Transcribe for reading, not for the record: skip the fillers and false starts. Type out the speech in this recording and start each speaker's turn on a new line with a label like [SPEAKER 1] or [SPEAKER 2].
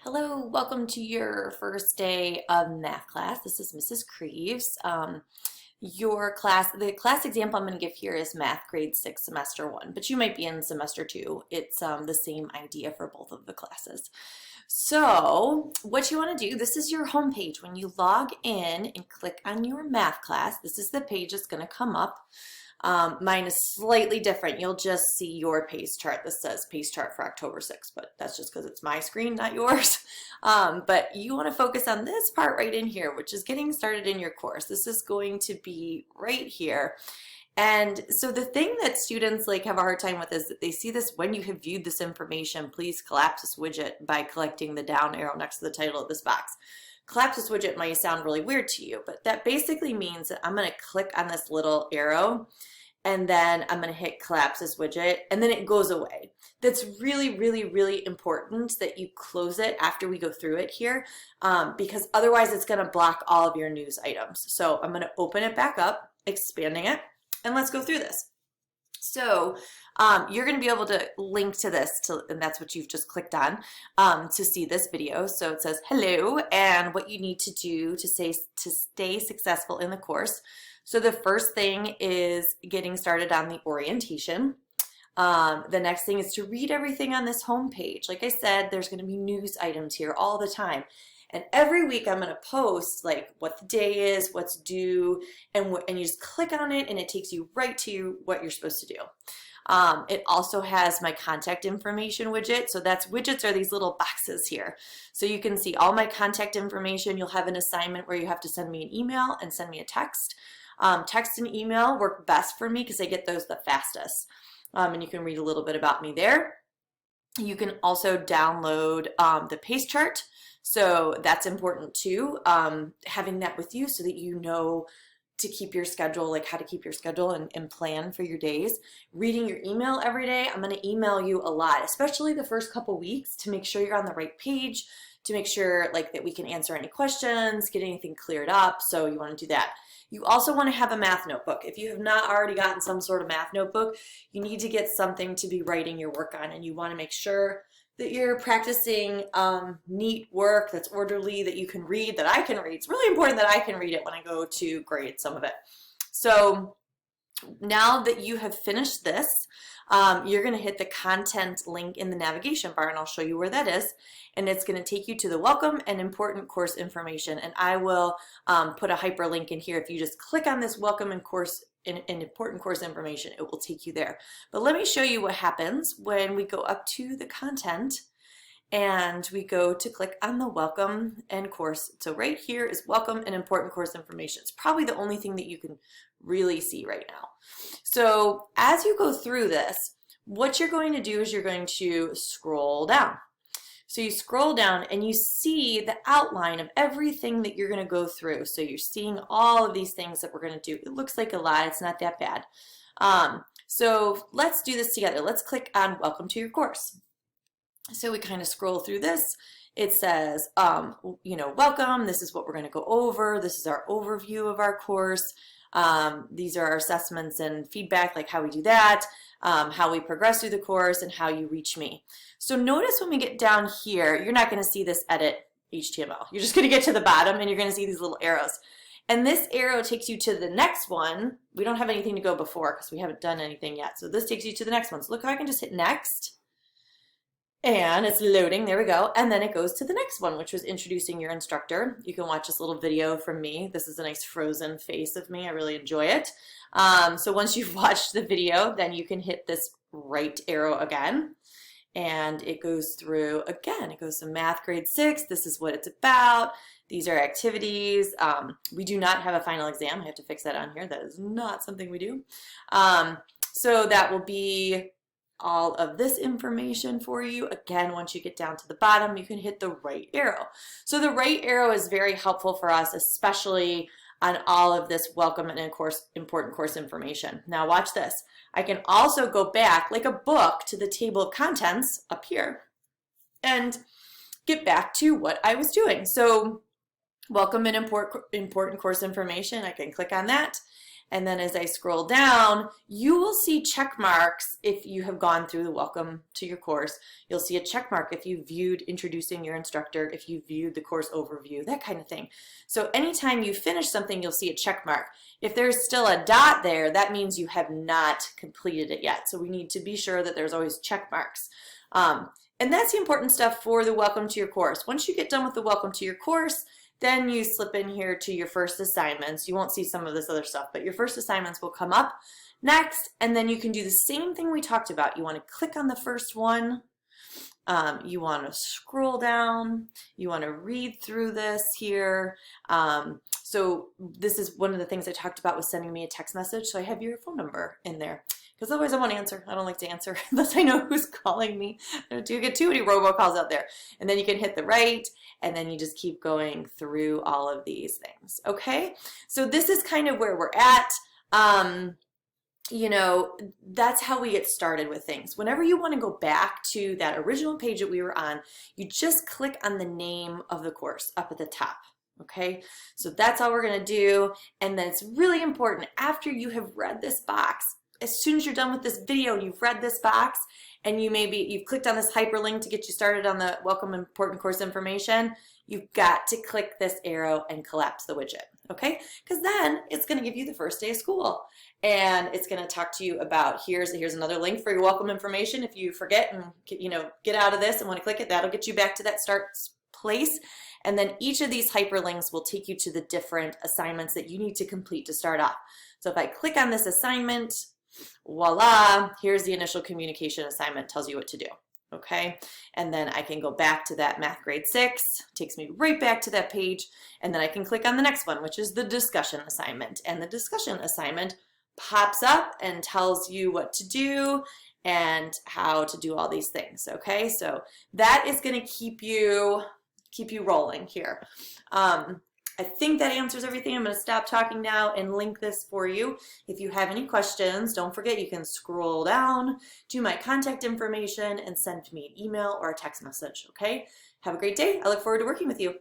[SPEAKER 1] Hello, welcome to your first day of math class. This is Mrs. Creeves. The class example I'm going to give here is math grade 6 semester 1, but you might be in semester 2. It's the same idea for both of the classes. So what you want to do, this is your home page. When you log in and click on your math class, this is the page that's going to come up. Mine is slightly different. You'll just see your pace chart. This says pace chart for October 6th, but that's just because it's my screen, not yours. But you want to focus on this part right in here, which is getting started in your course. This is going to be right here. And so the thing that students have a hard time with is that they see this: when you have viewed this information, please collapse this widget by collecting the down arrow next to the title of this box. Collapse this widget might sound really weird to you, but that basically means that I'm going to click on this little arrow and then I'm going to hit collapse this widget and then it goes away. That's really, really, really important that you close it after we go through it here, because otherwise it's going to block all of your news items. So I'm going to open it back up, expanding it, and let's go through this. So you're going to be able to link to this, and that's what you've just clicked on, to see this video. So it says hello and what you need to do to stay successful in the course. So the first thing is getting started on the orientation. The next thing is to read everything on this home page. Like I said, there's going to be news items here all the time. And every week I'm going to post what the day is, what's due, and you just click on it and it takes you right to what you're supposed to do. It also has my contact information widget. So widgets are these little boxes here. So you can see all my contact information. You'll have an assignment where you have to send me an email and send me a text. Text and email work best for me because I get those the fastest. And you can read a little bit about me there. You can also download the pace chart. So that's important too, having that with you so that you know to keep your schedule, how to keep your schedule and plan for your days. Reading your email every day. I'm going to email you a lot, especially the first couple weeks, to make sure you're on the right page, to make sure that we can answer any questions, get anything cleared up. So you want to do that. You also want to have a math notebook. If you have not already gotten some sort of math notebook, you need to get something to be writing your work on, and you want to make sure that you're practicing neat work that's orderly, that you can read, that I can read. It's really important that I can read it when I go to grade some of it. So now that you have finished this, you're going to hit the content link in the navigation bar, and I'll show you where that is. And it's going to take you to the welcome and important course information. And I will put a hyperlink in here. If you just click on this welcome and important course information, it will take you there. But let me show you what happens when we go up to the content and we go to click on the welcome and course. So right here is welcome and important course information. It's probably the only thing that you can really see right now. So as you go through this, what you're going to do is you're going to scroll down. So you scroll down and you see the outline of everything that you're going to go through. So you're seeing all of these things that we're going to do. It looks like a lot. It's not that bad. So let's do this together. Let's click on welcome to your course. So we kind of scroll through this. It says, welcome. This is what we're going to go over. This is our overview of our course. These are our assessments and feedback, like how we do that, how we progress through the course, and how you reach me. So notice when we get down here, you're not going to see this edit HTML. You're just going to get to the bottom and you're going to see these little arrows. And this arrow takes you to the next one. We don't have anything to go before because we haven't done anything yet. So this takes you to the next one. So look how I can just hit next. And it's loading, there we go. And then it goes to the next one, which was introducing your instructor. You can watch this little video from me. This is a nice frozen face of me. I really enjoy it. So once you've watched the video, then you can hit this right arrow again. And it goes through again. It goes to math grade 6. This is what it's about. These are activities. We do not have a final exam. I have to fix that on here. That is not something we do. So that will be all of this information for you. Again, once you get down to the bottom, you can hit the right arrow. So the right arrow is very helpful for us, especially on all of this welcome and important course information. Now watch this. I can also go back like a book to the table of contents up here and get back to what I was doing. So welcome and important course information. I can click on that. And then as I scroll down, you will see check marks if you have gone through the welcome to your course. You'll see a check mark if you viewed introducing your instructor, if you viewed the course overview, that kind of thing. So anytime you finish something, you'll see a check mark. If there's still a dot there, that means you have not completed it yet. So we need to be sure that there's always check marks. And that's the important stuff for the welcome to your course. Once you get done with the welcome to your course, then you slip in here to your first assignments. You won't see some of this other stuff, but your first assignments will come up next, and then you can do the same thing we talked about. You want to click on the first one. You want to scroll down. You want to read through this here. So this is one of the things I talked about with sending me a text message. So I have your phone number in there, because otherwise I won't answer. I don't like to answer unless I know who's calling me. I do get too many robocalls out there. And then you can hit the right, and then you just keep going through all of these things. Okay, so this is kind of where we're at. You know, that's how we get started with things. Whenever you want to go back to that original page that we were on, you just click on the name of the course up at the top. Okay, so that's all we're going to do. And then it's really important, after you have read this box, as soon as you're done with this video, you've read this box, and you've clicked on this hyperlink to get you started on the welcome important course information, you've got to click this arrow and collapse the widget, okay? Because then it's going to give you the first day of school, and it's going to talk to you about here's another link for your welcome information. If you forget and get out of this and want to click it, that'll get you back to that start place. And then each of these hyperlinks will take you to the different assignments that you need to complete to start off. So if I click on this assignment, voila, here's the initial communication assignment, tells you what to do. Okay, and then I can go back to that math grade 6, takes me right back to that page, and then I can click on the next one, which is the discussion assignment. And the discussion assignment pops up and tells you what to do and how to do all these things. Okay, so that is going to keep you rolling here. I think that answers everything. I'm going to stop talking now and link this for you. If you have any questions, don't forget you can scroll down to my contact information and send me an email or a text message, okay? Have a great day. I look forward to working with you.